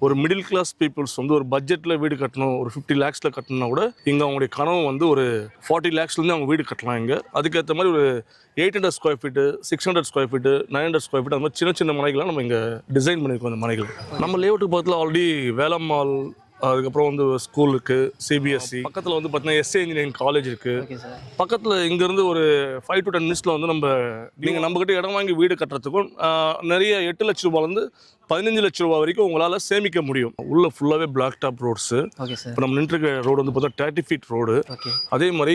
ஒரு middle class peoples வந்து ஒரு பட்ஜெட்ல வீடு கட்டணும், ஒரு 50 lakhsல கட்டணும்னா கூட இங்க அவங்களுடைய கனவு வந்து ஒரு 40 lakhsலேருந்து அவங்க வீடு கட்டலாம். இங்க அதுக்கேற்ற மாதிரி ஒரு 800 square feet, 600 square feet, 900 square feet, அந்த மாதிரி சின்ன சின்ன மனைகள்லாம் நம்ம இங்கே டிசைன் பண்ணியிருக்கோம். அந்த மனைகள் நம்ம லேஅவுட்டுக்கு பக்கத்தில் ஆல்ரெடி வேலம் மால், அதுக்கப்புறம் வந்து ஸ்கூல் இருக்குது, சிபிஎஸ்சி பக்கத்தில் வந்து பார்த்தீங்கன்னா எஸ்ஏ இன்ஜினியரிங் காலேஜ் இருக்குது. பக்கத்தில் இங்கேருந்து ஒரு 5 to 10 மினிட்ஸில் வந்து நீங்கள் நம்மக்கிட்ட இடம் வாங்கி வீடு கட்டுறதுக்கும் நிறைய 8 லட்ச ரூபாயிலேருந்து 15 லட்ச ரூபா வரைக்கும் உங்களால் சேமிக்க முடியும். உள்ள ஃபுல்லாகவே பிளாக் டாப் ரோட்ஸு. இப்போ நம்ம நின்றுருக்க ரோடு வந்து பார்த்தா 30 feet ரோடு. அதே மாதிரி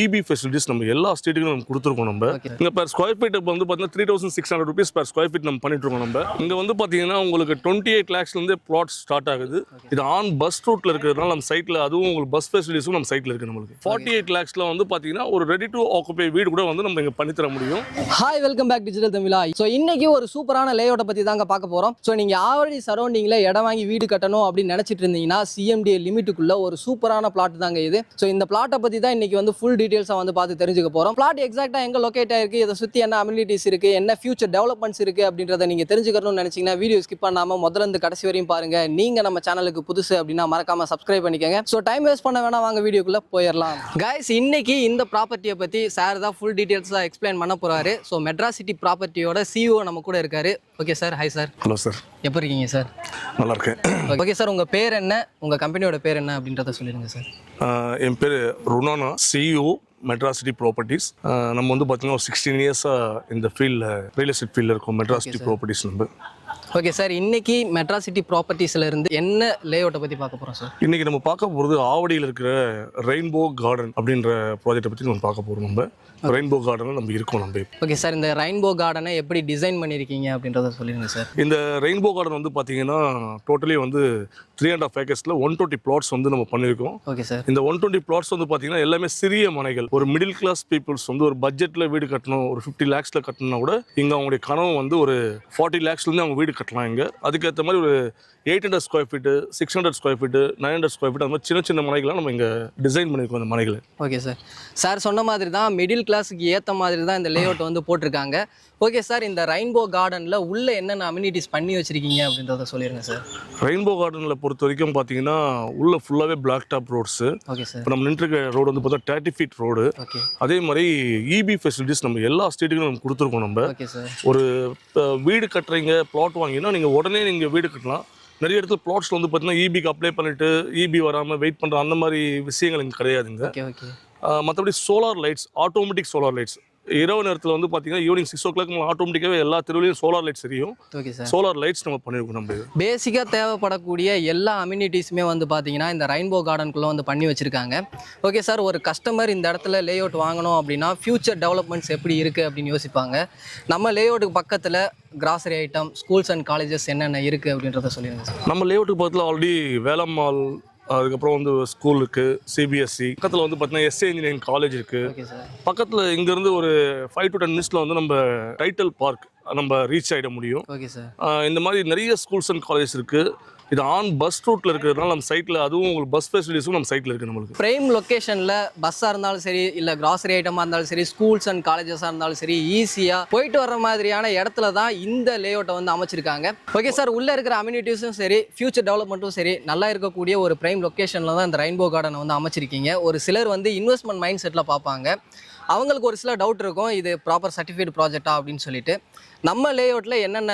இபி ஃபெசிலிட்டிஸ் நம்ம எல்லா ஸ்டேட்டுக்கும் நம்ம கொடுத்துருக்கோம். நம்ம இங்கே per ஸ்கொயர் ஃபீட் இப்போ வந்து பார்த்தீங்கன்னா 3600 rupees per ஸ்கொயர் ஃபீட் நம்ம பண்ணிட்டு இருக்கோம். நம்ம இங்கே வந்து பார்த்தீங்கன்னா உங்களுக்கு 28 lakhsலேருந்தே பிளாட் ஸ்டார்ட் ஆகுது. இது ஆன் பஸ் ரூட்டில் இருக்கிறதுனால நம்ம சைட்டில் அதுவும் உங்களுக்கு பஸ் ஃபெசிலிட்டிஸும் நம்ம சைட்டில் இருக்குது. நம்மளுக்கு 48 lakhsல வந்து பார்த்தீங்கன்னா ஒரு ரெடி டு ஆக்குபை வீடு கூட வந்து நம்ம இங்கே பண்ணித்தர முடியும். ஹாய், வெல்கம் பேக் டிஜிட்டல் தமிழா. ஸோ இன்னைக்கு ஒரு சூப்பரான லேஅவுட்டை பற்றி தாங்க பார்க்க போகிறோம். ஸோ நீங்கள் ஆல்ரெடி சரௌண்டிங்கில் இடம் வாங்கி வீடு கட்டணும் அப்படின்னு நினச்சிட்டு இருந்தீங்கன்னா சிஎம்டிஏ லிமிட்டுக்குள்ள ஒரு சூப்பரான பிளாட் தாங்க இது. ஸோ இந்த பிளாட்டை பற்றி தான் இன்னைக்கு வந்து ஃபுல் டீட்டெயில்ஸாக வந்து பார்த்து தெரிஞ்சுக்க போகிறோம். பிளாட் எக்ஸாக்டாக எங்கே லொக்கேட் ஆயிருக்கு, இதை சுற்றி என்ன அம்யூனிட்டிஸ் இருக்குது, என்ன ஃபியூச்சர் டெவலப்மெண்ட்ஸ் இருக்குது அப்படின்றத நீங்கள் தெரிஞ்சுக்கணும்னு நினச்சிங்கன்னா வீடியோ ஸ்கிப் பண்ணாமல் முதல்ல இருந்து கடைசி வரையும் பாருங்கள். நீங்கள் நம்ம சேனலுக்கு புதுசு அப்படின்னா மறக்காமல் சப்ஸ்கிரைப் பண்ணிக்கோங்க. ஸோ டைம் வேஸ்ட் பண்ண வேணாம், வாங்க வீடியோக்குள்ளே போயிடலாம். கைஸ், இன்னைக்கு இந்த ப்ராப்பர்ட்டியை பற்றி சார் தான் ஃபுல் டீட்டெயில்ஸாக எக்ஸ்பிளைன் பண்ண போகிறாரு. ஸோ மெட்ராஸ் சிட்டி ப்ராப்பர்ட்டியோட சிஇஓ நம்ம கூட இருக்காரு. Okay sir, hi sir. Hello sir, எப்போ இருக்கீங்க சார்? நல்லா இருக்கேன். ஓகே சார், உங்கள் பேர் என்ன, உங்கள் கம்பெனியோட பேர் என்ன அப்படின்றத சொல்லிடுங்க சார். என் பேர் ருணானா, சிஇஓ மெட்ராஸ் சிட்டி ப்ராப்பர்ட்டிஸ். நம்ம வந்து பார்த்தீங்கன்னா ஒரு 16 years-ஆக இந்த ஃபீல்டில் ரியல் எஸ்டேட் ஃபீல்டில் இருக்கும். மெட்ராஸ் சிட்டி ப்ராப்பர்ட்டிஸ் நம்ம. ஓகே சார், இன்னைக்கு மெட்ராஸ் சிட்டி ப்ராப்பர்ட்டிஸ்ல இருந்து என்ன லேஅவுட்டை பற்றி பார்க்க போகிறோம் சார்? இன்னைக்கு நம்ம பார்க்க போகிறது ஆவடியில் இருக்கிற ரெயின்போ கார்டன் அப்படின்ற ப்ராஜெக்டை பற்றி நம்ம பார்க்க போகிறோம். நம்ம ரெயின்போ கார்டனில் நம்ம இருக்கோம். நம்ம ஓகே சார், இந்த ரெயின்போ கார்டனை எப்படி டிசைன் பண்ணியிருக்கீங்க அப்படின்றத சொல்லிடுங்க சார். இந்த ரெயின்போ கார்டன் வந்து பார்த்தீங்கன்னா டோட்டலி வந்து 3.5 acres-ல 120 plots வந்து நம்ம பண்ணியிருக்கோம். ஓகே சார், இந்த 120 plots வந்து பார்த்தீங்கன்னா எல்லாமே சிறிய மனைகள். ஒரு மிடில் கிளாஸ் பீப்புள்ஸ் வந்து ஒரு பட்ஜெட்டில் வீடு கட்டணும், ஒரு 50 lakhsல கட்டணும்னா கூட இங்கே அவங்களுடைய கனவு வந்து ஒரு 40 lakhsலேருந்து அவங்க வீடு கட்டலாம். இங்கே அதுக்கேற்ற மாதிரி ஒரு 800 square feet, 600 square feet, 900 square feet, அந்த மாதிரி சின்ன சின்ன மனைகள்லாம் நம்ம இங்கே டிசைன் பண்ணியிருக்கோம். அந்த மனைகளை. ஓகே சார், சார் சொன்ன மாதிரி தான் மிடில் கிளாஸுக்கு ஏற்ற மாதிரி தான் இந்த லேஅவுட் வந்து போட்டிருக்காங்க. ஓகே சார், இந்த ரெயின்போ கார்டனில் உள்ள என்னென்ன அம்யூனிட்டிஸ் பண்ணி வச்சிருக்கீங்க அப்படின்றத சொல்லிடுங்க சார். ரெயின்போ கார்டனில் பொறுத்த வரைக்கும் பார்த்தீங்கன்னா உள்ள ஃபுல்லாகவே black top roads. Okay sir, இப்போ நம்ம நின்றுருக்க ரோடு வந்து பார்த்தா 30 feet ரோடு. ஓகே, அதே மாதிரி இபி ஃபெசிலிட்டிஸ் நம்ம எல்லா ஸ்டேட்டுக்கும் நம்ம கொடுத்துருக்கோம். நம்ம ஓகே சார், ஒரு வீடு கட்டுறீங்க, பிளாட் வாங்கினா நீங்கள் உடனே நீங்கள் வீடு கட்டலாம். நிறைய இடத்துல பிளாட்ஸில் வந்து பார்த்தீங்கன்னா இபிக்கு அப்ளை பண்ணிவிட்டு இபி வராமல் வெயிட் பண்ணுற அந்த மாதிரி விஷயங்கள் இங்கே கிடையாதுங்க. Okay okay. மற்றபடி solar lights, automatic solar lights இரவு நேரத்தில் வந்து பார்த்தீங்கன்னா ஈவினிங் 6 o'clock ஆட்டோமேட்டிக்காகவே எல்லா தெருவிலையும் சோலார் லைட்ஸ் எரியும். ஓகே சார், சோலார் லைட்ஸ் நம்ம பண்ணியிருக்கோம். நம்ம பேசிக்காக தேவைப்படக்கூடிய எல்லா அம்யூனிட்டிஸுமே வந்து பார்த்தீங்கன்னா இந்த ரெயின்போ கார்டனுக்குள்ளே வந்து பண்ணி வச்சுருக்காங்க. ஓகே சார், ஒரு கஸ்டமர் இந்த இடத்துல லேஅவுட் வாங்கணும் அப்படின்னா ஃபியூச்சர் டெவலப்மெண்ட்ஸ் எப்படி இருக்குது அப்படின்னு யோசிப்பாங்க. நம்ம லேஅவுட்டுக்கு பக்கத்தில் grocery item, schools and colleges என்னென்ன இருக்குது அப்படின்றத சொல்லிடுங்க சார். நம்ம லேஅவுட்டுக்கு பக்கத்தில் ஆல்ரெடி வேலம் மால், அதுக்கப்புறம் வந்து ஸ்கூல் இருக்குது, சிபிஎஸ்சி பக்கத்தில் வந்து பார்த்தீங்கன்னா எஸ்ஏ இன்ஜினியரிங் காலேஜ் இருக்குது. ஓகே சார், பக்கத்தில் இங்கேருந்து ஒரு 5 to 10 மினிட்ஸில் வந்து நம்ம டைட்டில் பார்க் நம்ம ரீச் ஆகிட முடியும். ஓகே சார், இந்த மாதிரி நிறைய ஸ்கூல்ஸ் அண்ட் காலேஜஸ் இருக்குது. இது ஆன் பஸ் ரூட்டில் இருக்கிறதுனால நம்ம சைட்டில் அதுவும் உங்களுக்கு பஸ் ஃபெசிலிட்டிஸும் நம்ம சைட்டில் இருக்குது. நம்மளுக்கு ப்ரைம் லொக்கேஷனில் பஸ்ஸாக இருந்தாலும் சரி, இல்லை கிராசரி ஐட்டமாக இருந்தாலும் சரி, ஸ்கூல்ஸ் அண்ட் காலேஜஸாக இருந்தாலும் சரி, ஈஸியாக போயிட்டு வர மாதிரியான இடத்துல தான் இந்த லேஅவுட்டை வந்து அமைச்சிருக்காங்க. ஓகே சார், உள்ளே இருக்கிற அம்யூனிட்டிஸும் சரி, ஃபியூச்சர் டெவலப்மெண்ட்டும் சரி, நல்லா இருக்கக்கூடிய ஒரு ப்ரைம் லொக்கேஷனில் தான் இந்த ரெயின்போ கார்டனை வந்து அமைச்சிருக்கீங்க. ஒரு சிலர் வந்து இன்வெஸ்ட்மெண்ட் மைண்ட் செட்டில் பார்ப்பாங்க. அவங்களுக்கு ஒரு சில டவுட் இருக்கும், இது ப்ராப்பர் சர்டிஃபிகேட் ப்ராஜெக்டா அப்படின்னு சொல்லிட்டு. நம்ம லேஅவுட்டில் என்னென்ன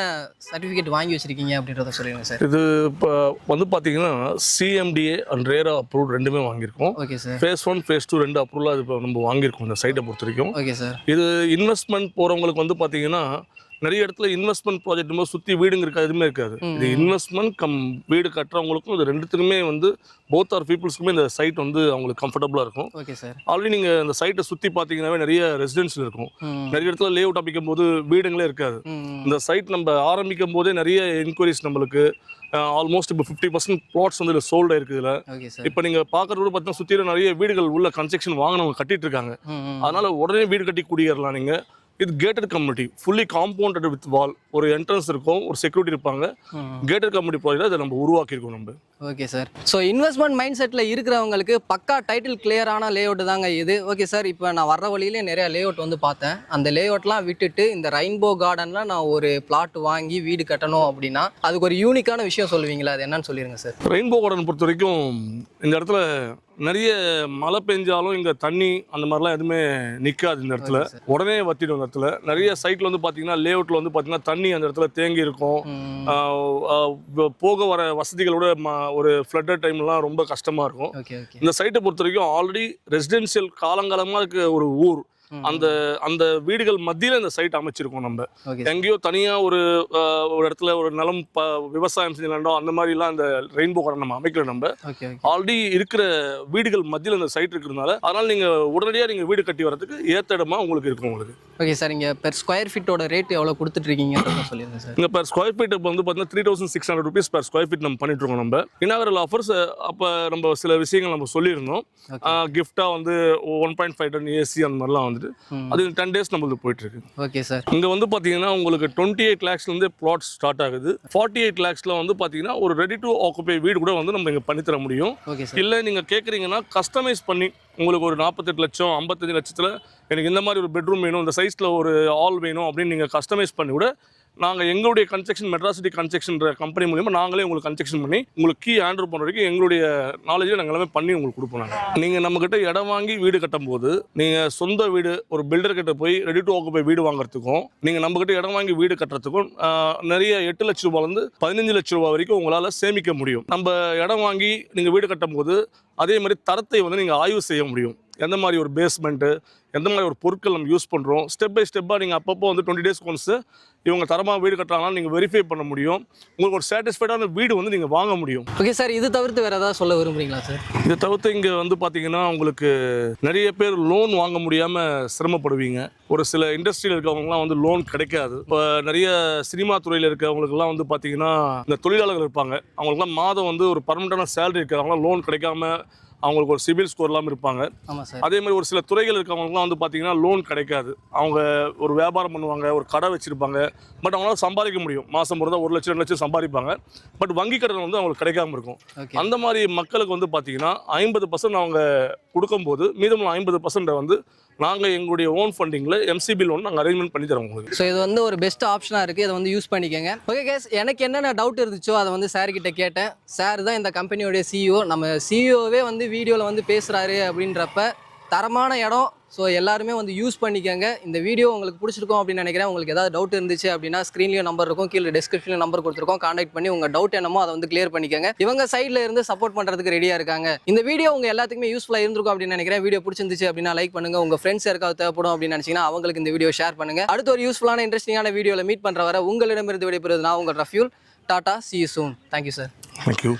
சர்டிஃபிகேட் வாங்கி வச்சுருக்கீங்க அப்படின்றத சொல்லுங்க சார். இது இப்போ வந்து பார்த்தீங்கன்னா சிஎம்டிஏ அண்ட் ரேரா அப்ரூவ் ரெண்டுமே வாங்கியிருக்கோம். ஓகே சார், phase 1 phase 2 2 அப்ரூவலாக இது இப்போ நம்ம வாங்கியிருக்கோம் இந்த சைட்டை பொறுத்த வரைக்கும். ஓகே சார், இது இன்வெஸ்ட்மெண்ட் போகிறவங்களுக்கு வந்து பார்த்தீங்கன்னா நிறைய இடத்துல இன்வெஸ்ட்மெண்ட் ப்ராஜெக்ட் போது சுற்றி வீடுங்க இருக்காது, எதுவுமே இருக்காது. இது இன்வெஸ்ட்மெண்ட் கம் வீடு கட்டுறவங்களுக்கும் இது ரெண்டுத்துக்குமே வந்து போத் ஆர் பீப்புள்ஸ்க்குமே இந்த சைட் வந்து அவங்களுக்கு கம்ஃபர்டபுளாக இருக்கும். ஓகே சார், ஆல்ரெடி நீங்கள் இந்த சைட்டை சுற்றி பார்த்தீங்கன்னாவே நிறைய ரெசிடென்ஷியல் இருக்கும். நிறைய இடத்துல லேஅவுட் அமைக்கும் போது வீடுங்களே இருக்காது. இந்த சைட் நம்ம ஆரம்பிக்கும் போதே நிறைய என்கொயரிஸ் நம்மளுக்கு ஆல்மோஸ்ட் இப்போ 50% பிளாட்ஸ் வந்து இதில் சோல்ட் ஆயிருக்கு. இதில் இப்போ நீங்கள் பார்க்குறது பார்த்தீங்கன்னா சுற்றிலும் நிறைய வீடுகள் உள்ள கன்ஸ்ட்ரக்ஷன் வாங்கினவங்க கட்டிட்டு இருக்காங்க. அதனால உடனே வீடு கட்டி குடியேறலாம். நீங்கள் இது gated community, fully compounded with wall. ஒரு என்ட்ரன்ஸ் இருக்கும், ஒரு செக்யூரிட்டி இருப்பாங்க. கேட்டட் கம்யூனிட்டி ப்ராஜெக்ட் அதை நம்ம உருவாக்கியிருக்கோம் நம்ம. Okay sir. So investment mind settle இருக்கிறவங்களுக்கு பக்கா டைட்டில் கிளியரான லே அவுட் தாங்க இது. ஓகே சார், இப்போ நான் வர்ற வழியிலே நிறைய லே அவுட் வந்து பார்த்தேன். அந்த லே அவுட்லாம் விட்டுட்டு இந்த ரெயின்போ கார்டனில் நான் ஒரு பிளாட் வாங்கி வீடு கட்டணும் அப்படின்னா அதுக்கு ஒரு யூனிக்கான விஷயம் சொல்லுவீங்களா? அது என்னன்னு சொல்லிடுங்க சார். ரெயின்போ கார்டன் பொறுத்த வரைக்கும் இந்த இடத்துல நிறைய மழை பெஞ்சாலும் இங்கே தண்ணி அந்த மாதிரிலாம் எதுவுமே நிற்காது. இந்த இடத்துல உடனே வத்திடும். இந்த இடத்துல நிறைய சைட்டில் வந்து பார்த்தீங்கன்னா லே அவுட்டில் வந்து பார்த்தீங்கன்னா தண்ணி அந்த இடத்துல தேங்கி இருக்கும். போக வர வசதிகளோட ஒரு ஃப்ளட்டட் டைம்லாம் ரொம்ப கஷ்டமாக இருக்கும். இந்த சைட்டை பொறுத்த வரைக்கும் ஆல்ரெடி ரெசிடென்ஷியல் காலங்காலமாக இருக்க ஒரு ஊர். அந்த அந்த வீடுகள் மத்தியில் இந்த சைட் அமைச்சிருக்கோம் நம்ம. எங்கேயோ தனியாக ஒரு இடத்துல ஒரு நிலம் விவசாயம் செஞ்ச நிலம் அந்த மாதிரிலாம் இந்த ரெயின்போ கார்டன் நம்ம அமைக்கல. நம்ம ஆல்ரெடி இருக்கிற வீடுகள் மத்தியில் இந்த சைட் இருக்கிறதுனால அதனால் நீங்கள் உடனடியாக நீங்கள் வீடு கட்டி வரதுக்கு ஏற்ற இடமா உங்களுக்கு இருக்கும் உங்களுக்கு. ஓகே சார், இங்கே பெர் ஸ்கொயர் ஃபீட்டோட ரேட் எவ்வளோ கொடுத்துட்ருக்கீங்க சொல்லிடுங்க சார். இங்கே பெர் ஸ்கொயர் ஃபீட் இப்போ வந்து பார்த்தீங்கன்னா 3600 rupees பெர் ஸ்கொயர் ஃபீட் நம்ம பண்ணிட்டு இருக்கோம். நம்ம இனாகரல் ஆஃபர்ஸ் அப்போ நம்ம சில விஷயங்கள் நம்ம சொல்லியிருந்தோம். கிஃப்டாக வந்து 1.5 ton ஏசி அந்த மாதிரிலாம் வந்துட்டு அது 10 days நம்மளுக்கு போயிட்டு இருக்கு. Okay sir. இங்கே வந்து பார்த்தீங்கன்னா உங்களுக்கு 28 lakhsலேருந்து பிளாட் ஸ்டார்ட் ஆகுது. 48 lakhsல வந்து பார்த்தீங்கன்னா ஒரு ரெடி டு ஆக்குபை வீடு கூட வந்து நம்ம இங்கே பண்ணித்தர முடியும். இல்லை நீங்கள் கேட்குறீங்கன்னா கஸ்டமைஸ் பண்ணி உங்களுக்கு ஒரு 48 லட்சம் 55 லட்சத்தில் எனக்கு இந்த மாதிரி ஒரு பெட்ரூம் வேணும், இந்த சைஸில் ஒரு ஆல் வேணும் அப்படின்னு நீங்கள் கஸ்டமைஸ் பண்ணி கூட நாங்கள் எங்களுடைய கன்ஸ்ட்ரக்ஷன் மெட்ராசிட்டி கன்ஸ்ட்ரக்ஷன்ற கம்பெனி மூலிமா நாங்களே உங்களுக்கு கன்ஸ்ட்ரக்ஷன் பண்ணி உங்களுக்கு கீ ஹேண்ட் ஓவர் பண்ணுற வரைக்கும் எங்களுடைய நாலேஜில் நாங்கள் எல்லாமே பண்ணி உங்களுக்கு கொடுப்போம். நாங்கள் நீங்கள் நம்மக்கிட்ட இடம் வாங்கி வீடு கட்டும் போது நீங்கள் சொந்த வீடு ஒரு பில்டர் கிட்ட போய் ரெடி டு ஆக்குபை வீடு வாங்குறதுக்கும் நீங்கள் நம்மக்கிட்ட இடம் வாங்கி வீடு கட்டுறதுக்கும் நிறைய 8 லட்ச ரூபாயிலேருந்து 15 லட்ச ரூபா வரைக்கும் உங்களால் சேமிக்க முடியும். நம்ம இடம் வாங்கி நீங்கள் வீடு கட்டும் போது அதே மாதிரி தரத்தை வந்து நீங்கள் ஆய்வு செய்ய முடியும். எந்த மாதிரி ஒரு பேஸ்மெண்ட்டு, எந்த மாதிரி ஒரு பொருட்கள் நம்ம யூஸ் பண்ணுறோம், ஸ்டெப் பை ஸ்டெப்பாக நீங்கள் அப்பப்போ வந்து 20 days ஒன்ஸ் இவங்க தரமாக வீடு கட்டுறாங்கன்னா நீங்கள் வெரிஃபை பண்ண முடியும். உங்களுக்கு ஒரு சாட்டிஸ்ஃபைடான வீடு வந்து நீங்கள் வாங்க முடியும். ஓகே சார், இது தவிர்த்து வேறு ஏதாவது சொல்ல விரும்புறீங்களா சார்? இதை தவிர்த்து இங்கே வந்து பார்த்தீங்கன்னா உங்களுக்கு நிறைய பேர் லோன் வாங்க முடியாமல் சிரமப்படுவீங்க. ஒரு சில இண்டஸ்ட்ரியில் இருக்கவங்கலாம் வந்து லோன் கிடைக்காது. இப்போ நிறைய சினிமா துறையில் இருக்கிறவங்களுக்குலாம் வந்து பார்த்தீங்கன்னா இந்த தொழிலாளர்கள் இருப்பாங்க, அவங்களுக்குலாம் மாதம் வந்து ஒரு பர்மனெண்டான சேலரி இருக்கிறவங்களாம் லோன் கிடைக்காம அவங்களுக்கு ஒரு சிபில் ஸ்கோர் இல்லாமல் இருப்பாங்க. அதே மாதிரி ஒரு சில துறைகள் இருக்கவங்களுக்குலாம் வந்து பார்த்தீங்கன்னா லோன் கிடைக்காது. அவங்க ஒரு வியாபாரம் பண்ணுவாங்க, ஒரு கடை வச்சுருப்பாங்க, பட் அவங்களால சம்பாதிக்க முடியும். மாதம் பிறந்தா 1 லட்சம் 2 லட்சம் சம்பாதிப்பாங்க, பட் வங்கி கடன் வந்து அவங்களுக்கு கிடைக்காம இருக்கும். அந்த மாதிரி மக்களுக்கு வந்து பார்த்தீங்கன்னா 50% அவங்க கொடுக்கும்போது மீதமுள்ள 50% வந்து நாங்கள் எங்களுடைய ஓன் ஃபண்டிங்கில் எம்சிபி லோன் நாங்கள் அரேஞ்ச்மெண்ட் பண்ணி தரோம் உங்களுக்கு. ஸோ இது வந்து ஒரு பெஸ்ட் ஆப்ஷனாக இருக்குது, இதை வந்து யூஸ் பண்ணிக்கோங்க. ஓகே கேஸ், எனக்கு என்னென்ன டவுட் இருந்துச்சோ அதை வந்து சார் கிட்ட கேட்டேன். சார் தான் இந்த கம்பெனியோடைய சிஇஓ. நம்ம சிஇஓவே வந்து வீடியோவில் வந்து பேசுகிறாரு அப்படின்றப்ப தரமான இடம். ஸோ எல்லாருமே வந்து யூஸ் பண்ணிக்கோங்க. இந்த வீடியோ உங்களுக்கு பிடிச்சிருக்கும் அப்படின்னு நினைக்கிறேன். உங்களுக்கு ஏதாவது டவுட் இருந்துச்சு அப்படின்னா ஸ்க்ரீன்லேயும் நம்பர் இருக்கும், கீழே டிஸ்கிரிப்ஷனில் நம்பர் கொடுத்துருக்கோம். கான்டாக்ட் பண்ணி உங்கள் டவுட் என்னமோ அதை வந்து கிளியர் பண்ணிக்கோங்க. இவங்க சைடில் இருந்து சப்போர்ட் பண்ணுறதுக்கு ரெடியாக இருக்காங்க. இந்த வீடியோ உங்கள் எல்லாத்துக்குமே யூஸ்ஃபுல்லாக இருந்திருக்கும் அப்படின்னு நினைக்கிறேன். வீடியோ பிடிச்சிருந்துச்சு அப்படின்னா லைக் பண்ணுங்கள். உங்கள் ஃப்ரெண்ட்ஸ் யாருக்காவது தேவைப்படும் அப்படின்னு நினச்சிங்கன்னா அவங்களுக்கு இந்த வீடியோ ஷேர் பண்ணுங்கள். அடுத்த ஒரு யூஸ்ஃபுல்லான இன்ட்ரெஸ்டிங்கான வீடியோவில் மீட் பண்ணுற வர உங்களிடமிருந்து விடைபெறுவது நான் உங்கள் ரஃப்யூல். Tata, see you soon. Thank you sir. Thank you.